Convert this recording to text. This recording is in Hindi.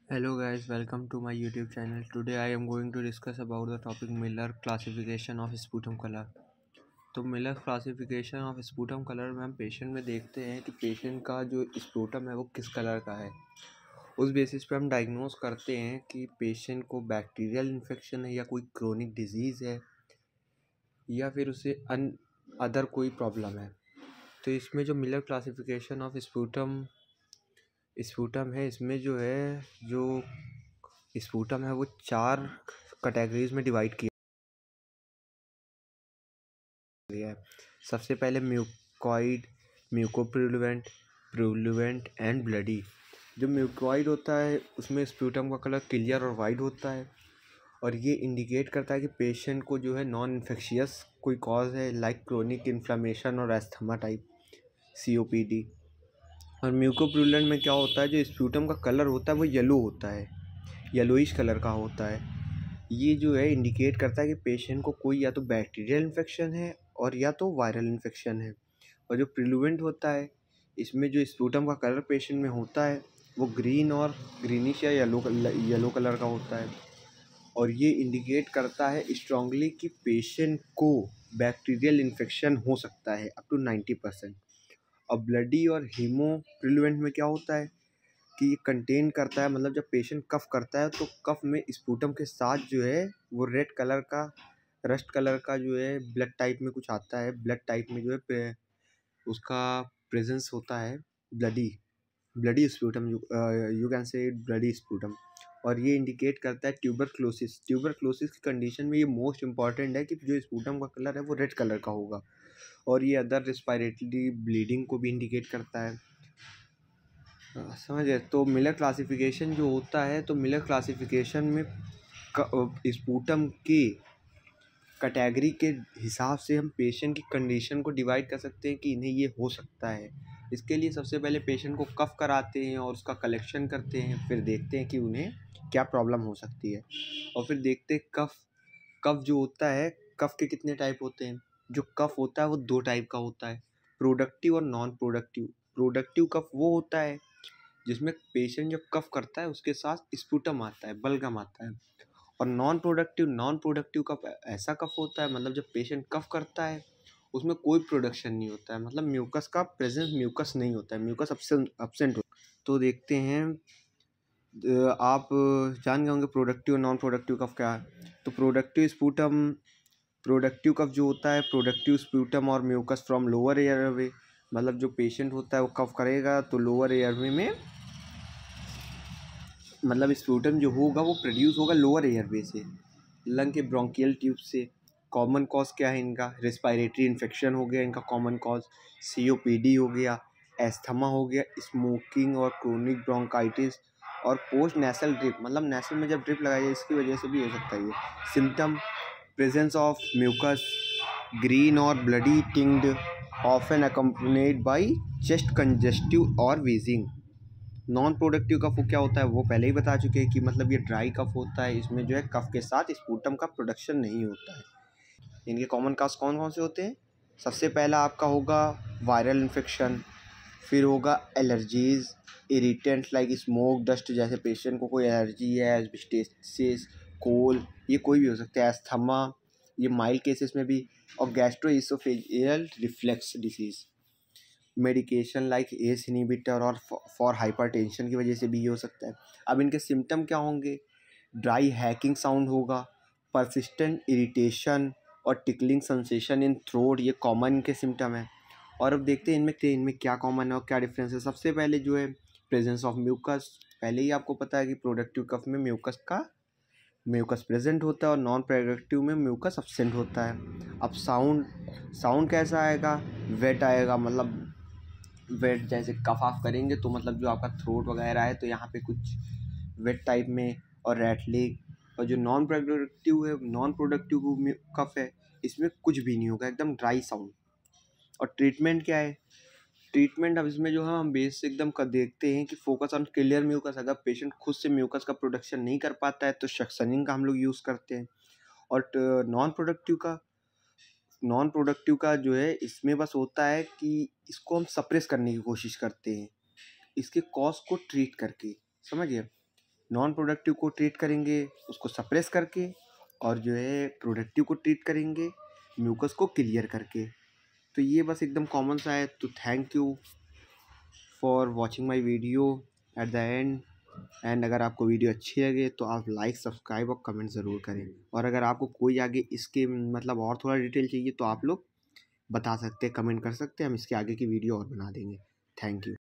Hello guys, welcome to my YouTube channel. Today I am going to discuss about the topic Miller classification of sputum color. तो Miller classification of sputum colour में हम पेशेंट में देखते हैं कि पेशेंट का जो स्पूटम है वो किस कलर का है। उस बेसिस पे हम डायग्नोज करते हैं कि पेशेंट को बैक्टीरियल इन्फेक्शन है या कोई क्रोनिक डिजीज़ है या फिर उसे अदर कोई प्रॉब्लम है। तो इसमें जो मिलर क्लासिफिकेशन ऑफ स्पूटम है, इसमें जो है जो स्पूटम है वो 4 कैटेगरीज में डिवाइड किया गया है। सबसे पहले म्यूकॉइड, म्यूकोप्रिलुवेंट, प्रिलुवेंट एंड ब्लडी। जो म्यूकॉइड होता है उसमें स्पूटम का कलर क्लियर और वाइट होता है और ये इंडिकेट करता है कि पेशेंट को जो है नॉन इन्फेक्शियस कोई कॉज है लाइक क्रोनिक इन्फ्लेमेशन और एस्थमा टाइप COPD। और म्यूकोप्रिलुवेंट में क्या होता है, जो स्पूटम का कलर होता है वो येलो होता है, येलोइश कलर का होता है। ये जो है इंडिकेट करता है कि पेशेंट को कोई या तो बैक्टीरियल इन्फेक्शन है और या तो वायरल इन्फेक्शन है। और जो प्रिलुवेंट होता है इसमें जो स्पूटम का कलर पेशेंट में होता है वो ग्रीन और ग्रीनिश या येलो कलर का होता है और ये इंडिकेट करता है स्ट्रांगली कि पेशेंट को बैक्टीरियल इन्फेक्शन हो सकता है अप टू 90%। अब ब्लडी और हीमो प्रिलुवेंट में क्या होता है कि ये कंटेन करता है, मतलब जब पेशेंट कफ करता है तो कफ में स्पूटम के साथ जो है वो रेड कलर का, रस्ट कलर का जो है ब्लड टाइप में कुछ आता है, ब्लड टाइप में जो है उसका प्रेजेंस होता है। Bloody bloody sputum, you can say bloody sputum. और ये इंडिकेट करता है ट्यूबरक्लोसिस की कंडीशन में ये मोस्ट इंपॉर्टेंट है कि जो स्पूटम का कलर है वो रेड कलर का होगा। और ये अदर रिस्पायरेटरी ब्लीडिंग को भी इंडिकेट करता है। समझ गए। तो मिलर क्लासिफिकेशन जो होता है, तो मिलर क्लासिफिकेशन में स्पूटम की कैटेगरी के हिसाब से हम पेशेंट की कंडीशन को डिवाइड कर सकते हैं कि इन्हें ये हो सकता है। इसके लिए सबसे पहले पेशेंट को कफ कराते हैं और उसका कलेक्शन करते हैं, फिर देखते हैं कि उन्हें क्या प्रॉब्लम हो सकती है। और फिर देखते हैं कफ जो होता है, कफ के कितने टाइप होते हैं। जो कफ होता है वो 2 टाइप का होता है, प्रोडक्टिव और नॉन प्रोडक्टिव। प्रोडक्टिव कफ वो होता है जिसमें पेशेंट जब कफ करता है उसके साथ स्पूटम आता है, बलगम आता है। और नॉन प्रोडक्टिव कफ ऐसा कफ होता है, मतलब जब पेशेंट कफ करता है उसमें कोई प्रोडक्शन नहीं होता है, मतलब म्यूकस का प्रेजेंस, म्यूकस नहीं होता है, म्यूकस अपसेंट होता है। तो देखते हैं, आप जान गए होंगे प्रोडक्टिव और नॉन प्रोडक्टिव कफ क्या है। तो प्रोडक्टिव कफ जो होता है, प्रोडक्टिव स्पूटम और म्यूकस फ्रॉम लोअर एयरवे। मतलब जो पेशेंट होता है वो कफ करेगा तो लोअर एयरवे में, मतलब स्पूटम जो होगा वो प्रोड्यूस होगा लोअर एयरवे से, लंग के ब्रोंकियल ट्यूब से। कॉमन कॉज क्या है इनका, रेस्पायरेटरी इन्फेक्शन हो गया इनका कॉमन कॉज, COPD हो गया, एस्थमा हो गया, स्मोकिंग और क्रोनिक ब्रोंकाइटिस और पोस्ट नेसल ड्रिप, मतलब नेसल में जब ड्रिप लगाई जाए इसकी वजह से भी हो सकता है ये। Symptom, presence of mucus, green और bloody tinged, often accompanied by chest congestive और वीजिंग। नॉन प्रोडक्टिव कफ क्या होता है वो पहले ही बता चुके हैं कि मतलब ये ड्राई कफ होता है, इसमें जो है कफ के साथ स्पूटम का प्रोडक्शन नहीं होता है। इनके कॉमन काज कौन कौन से होते हैं। सबसे पहला आपका होगा वायरल इन्फेक्शन, फिर होगा allergies, irritants like smoke dust, जैसे पेशेंट को कोई एलर्जी है, एस्बेस्टोसिस, कोल, ये कोई भी हो सकता है, एस्थमा, ये माइल्ड केसेस में भी, और gastro-oesophageal reflex disease. Medication like ACE inhibitor और फॉर हाइपरटेंशन की वजह से भी ये हो सकता है। अब इनके सिम्टम क्या होंगे, ड्राई हैकिंग साउंड होगा, परसिस्टेंट इरिटेशन और टिकलिंग सेंसेशन इन थ्रोट, ये कॉमन इनके सिम्टम है। और अब देखते हैं इनमें क्या कॉमन है और क्या डिफरेंस है। सबसे पहले जो है प्रेजेंस ऑफ म्यूकस, पहले ही आपको पता है कि प्रोडक्टिव कफ में म्यूकस प्रेजेंट होता है और नॉन प्रोडक्टिव में म्यूकस अब्सेंट होता है। अब साउंड कैसा आएगा, वेट आएगा, मतलब वेट जैसे कफ ऑफ करेंगे तो मतलब जो आपका थ्रोट वगैरह है तो यहाँ पे कुछ वेट टाइप में, और रैटलिंग। और जो नॉन प्रोडक्टिव कफ है इसमें कुछ भी नहीं होगा, एकदम ड्राई साउंड। और ट्रीटमेंट क्या है, ट्रीटमेंट अब इसमें जो है हम बेस से एकदम कर देखते हैं कि फोकस ऑन क्लियर म्यूकस। अगर पेशेंट खुद से म्यूकस का प्रोडक्शन नहीं कर पाता है तो सक्शनिंग का हम लोग यूज़ करते हैं। और नॉन प्रोडक्टिव का जो है इसमें बस होता है कि इसको हम सप्रेस करने की कोशिश करते हैं, इसके कॉज को ट्रीट करके, समझिए। नॉन प्रोडक्टिव को ट्रीट करेंगे उसको सप्रेस करके, और जो है प्रोडक्टिव को ट्रीट करेंगे म्यूकस को क्लियर करके। तो ये बस एकदम कॉमन सा है। तो thank you for watching my video at the end अगर आपको वीडियो अच्छी लगे तो आप लाइक, सब्सक्राइब और कमेंट ज़रूर करें। और अगर आपको कोई आगे इसके मतलब और थोड़ा डिटेल चाहिए तो आप लोग बता सकते हैं, कमेंट कर सकते हैं, हम इसके आगे की वीडियो और बना देंगे। Thank you.